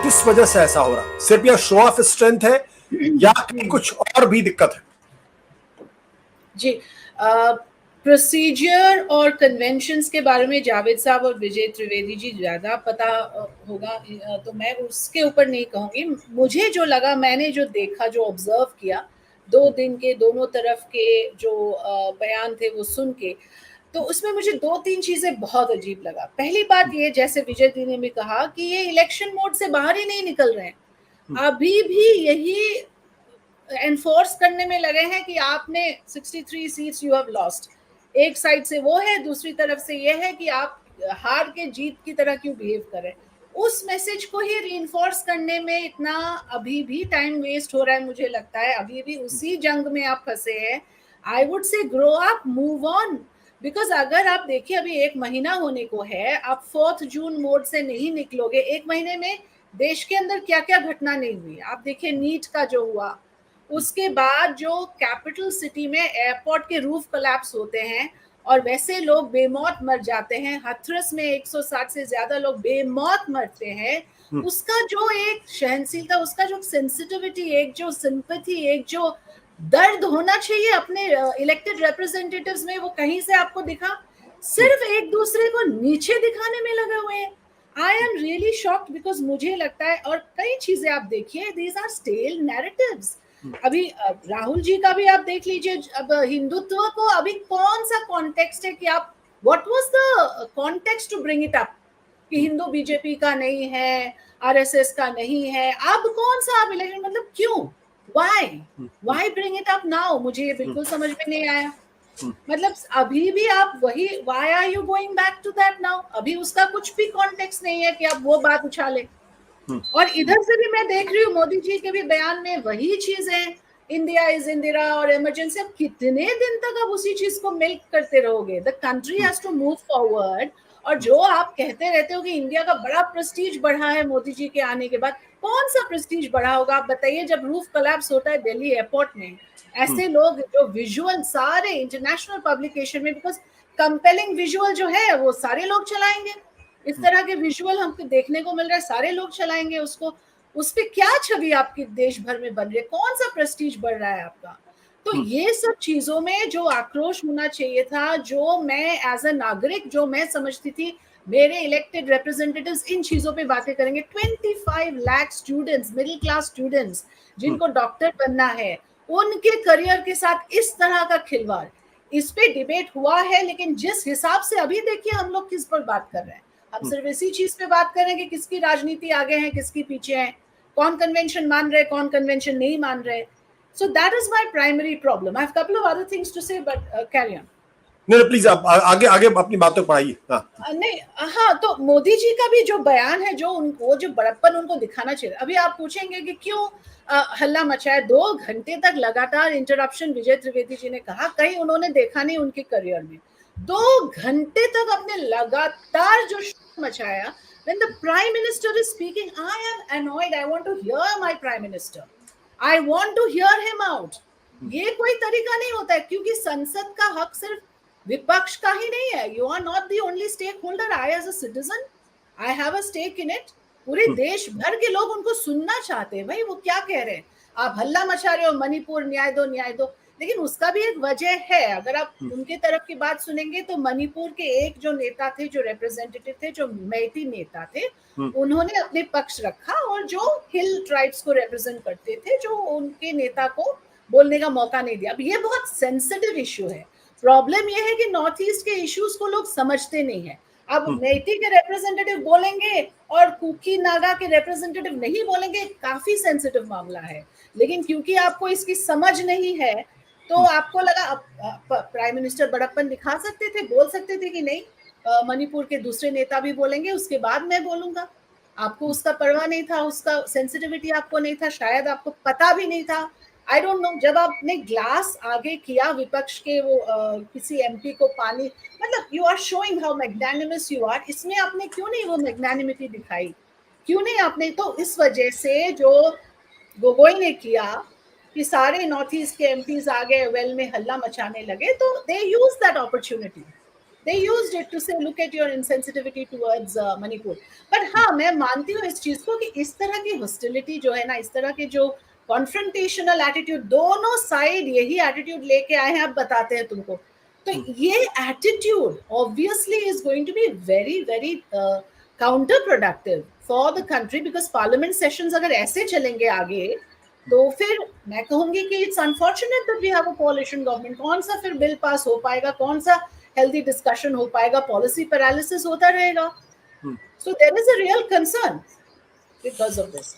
किस वजह से ऐसा हो रहा है? सिर्फ यह शो ऑफ स्ट्रेंथ है या कुछ और भी दिक्कत है? जी, प्रोसीजर और कन्वेंशंस के बारे में जावेद साहब और विजय त्रिवेदी जी ज़्यादा पता होगा, तो मैं उसके ऊपर नहीं कहूँगी। मुझे जो लगा, मैंने जो देखा, जो ऑब्जर्व किया 2 दिन के दोनों तरफ के जो बयान थे वो सुन के, तो उसमें मुझे 2-3 चीज़ें बहुत अजीब लगा। पहली बात ये, जैसे विजय दी ने भी कहा कि ये इलेक्शन मोड से बाहर ही नहीं निकल रहे हैं। अभी भी यही एनफोर्स करने में लगे हैं कि आपने 63 सीट्स यू हैव लॉस्ट। एक साइड से वो है, दूसरी तरफ से ये है कि आप हार के जीत की तरह क्यों बिहेव करें। उस मैसेज को ही रीइंफोर्स करने में इतना अभी भी टाइम वेस्ट हो रहा है, मुझे लगता है अभी भी उसी जंग में आप फंसे हैं। I would say grow up, move on. Because अगर आप देखिए अभी 1 महीना होने को है, आप 4 जून मोड से नहीं निकलोगे। 1 महीने में देश के अंदर क्या क्या घटना नहीं हुई, आप देखिए नीट का जो हुआ, उसके बाद जो कैपिटल सिटी में एयरपोर्ट के रूफ कोलैप्स होते हैं और वैसे लोग बेमौत मर जाते हैं। हाथरस में 160 से ज्यादा लोग बेमौत मरते हैं। उसका जो एक सहनशीलता, उसका जो सेंसिटिविटी, एक जो सिंपैथी, एक जो दर्द होना चाहिए अपने इलेक्टेड रिप्रेजेंटेटिव्स में, वो कहीं से आपको दिखा? सिर्फ एक दूसरे को नीचे दिखाने में लगे हुए हैं। I am really shocked, because मुझे लगता है, और कई चीजें आप देखिए, दीज आर स्टेल नैरेटिव्स। अभी राहुल जी का भी आप देख लीजिए। अब हिंदुत्व को अभी कौन सा कॉन्टेक्स्ट है कि आप, what was the context to bring it up कि हिंदू बीजेपी का नहीं है, आरएसएस का नहीं है, अब कौन सा आप इलेक्शन, मतलब क्यों, why bring it up now? मुझे ये बिल्कुल समझ में नहीं आया। मतलब अभी भी आप वही, why are you going back to that now? अभी उसका कुछ भी कॉन्टेक्स्ट नहीं है कि आप वो बात उछाले। और इधर से भी मैं देख रही हूँ मोदी जी के भी बयान में वही चीज है, इंडिया इज इंदिरा और इमरजेंसी। अब कितने दिन तक आप उसी चीज को मिल्क करते रहोगे? The country has to move forward. और जो आप कहते रहते हो कि इंडिया का बड़ा प्रेस्टीज बढ़ा है मोदी जी के आने के बाद, कौन सा प्रेस्टीज बढ़ा होगा आप बताइए? जब रूफ कोलैप्स होता है दिल्ली एयरपोर्ट में, ऐसे लोग जो विजुअल सारे इंटरनेशनल पब्लिकेशन में, बिकॉज कंपेलिंग विजुअल जो है वो सारे लोग चलाएंगे, इस तरह के विजुअल हमको देखने को मिल रहा है, सारे लोग चलाएंगे उसको। उस पे क्या छवि आपकी देश भर में बन रही है? कौन सा प्रेस्टीज बढ़ रहा है आपका? तो ये सब चीजों में जो आक्रोश होना चाहिए था, जो मैं एज अ नागरिक, जो मैं समझती थी मेरे इलेक्टेड रिप्रेजेंटेटिव्स इन चीजों पे बातें करेंगे। 25 lakh students, middle class students जिनको डॉक्टर बनना है, उनके करियर के साथ इस तरह का खिलवाड़, इस पे डिबेट हुआ है। लेकिन जिस हिसाब से अभी देखिए हम लोग किस पर बात कर रहे हैं, हम सिर्फ इसी चीज पे बात करें कि किसकी राजनीति आगे है, किसकी पीछे है, कौन कन्वेंशन मान रहे, कौन कन्वेंशन नहीं मान रहे। So that is my primary problem. I have couple of other things to say, but carry on. नहीं, प्लीज आप आगे आगे अपनी बातों पर आइए। नहीं, हाँ, तो मोदी जी का भी जो बयान है, जो उनको, जो बड़प्पन उनको दिखाना चाहिए। अभी आप पूछेंगे कि क्यों हल्ला मचाया 2 घंटे तक लगातार इंटरप्शन? विजय त्रिवेदी जी ने कहा कहीं उन्होंने देखा नहीं उनके करियर में 2 घंटे तक अपने लगातार जो शोर मचाया। when the prime minister is speaking, I am annoyed. I want to hear my prime minister. I want to hear him out. ये कोई तरीका नहीं होता है, क्योंकि संसद का हक सिर्फ विपक्ष का ही नहीं है। You are not the only stake holder. I as a citizen, I have a stake in it. पूरे देश भर के लोग उनको सुनना चाहते हैं। भाई वो क्या कह रहे हैं? आप हल्ला मचा रहे हो, मणिपुर न्याय दो, न्याय दो, लेकिन उसका भी एक वजह है। अगर आप उनके तरफ की बात सुनेंगे तो मणिपुर के एक जो नेता थे, जो रिप्रेजेंटेटिव थे, जो मेइती नेता थे, उन्होंने अपने पक्ष रखा, और जो हिल ट्राइब्स को रिप्रेजेंट करते थे, जो उनके नेता को बोलने का मौका नहीं दिया। अब ये बहुत सेंसिटिव इश्यू है। प्रॉब्लम ये है कि नॉर्थ ईस्ट के इश्यूज को लोग समझते नहीं है। अब मेइती के रिप्रेजेंटेटिव बोलेंगे और कुकी नागा के रिप्रेजेंटेटिव नहीं बोलेंगे, काफी सेंसिटिव मामला है। लेकिन क्योंकि आपको इसकी समझ नहीं है, तो आपको लगा प्राइम मिनिस्टर बड़प्पन दिखा सकते थे, बोल सकते थे कि नहीं, मणिपुर के दूसरे नेता भी बोलेंगे उसके बाद मैं बोलूंगा। आपको उसका परवाह नहीं था, उसका सेंसिटिविटी आपको नहीं था, शायद आपको पता भी नहीं था। I don't know. जब आपने ग्लास आगे किया विपक्ष के, वो किसी एमपी को पानी, मतलब you are showing how magnanimous you are. इसमें आपने क्यों नहीं वो मैग्नानिमिटी दिखाई? क्यों नहीं आपने? तो इस वजह से जो गोगोई ने किया कि सारे नॉर्थ ईस्ट के एमपीज आ गए, वेल में हल्ला मचाने लगे, तो they use that opportunity. They used it to say, look at your insensitivity towards Manipur. But हाँ, मैं मानती हूँ इस चीज को कि इस तरह की hostility जो है ना, इस तरह के जो confrontational attitude, दोनों साइड यही attitude लेके आए हैं, अब बताते हैं तुमको. तो ये attitude obviously is going to be very very counterproductive for the country, because parliament sessions अगर ऐसे चलेंगे आगे, तो फिर मैं कहूंगी कि it's unfortunate that we have a coalition government. कौन सा फिर बिल पास हो पाएगा, कौन सा हेल्दी डिस्कशन हो पाएगा, पॉलिसी पैरालिसिस होता रहेगा. So there is a real concern because of this.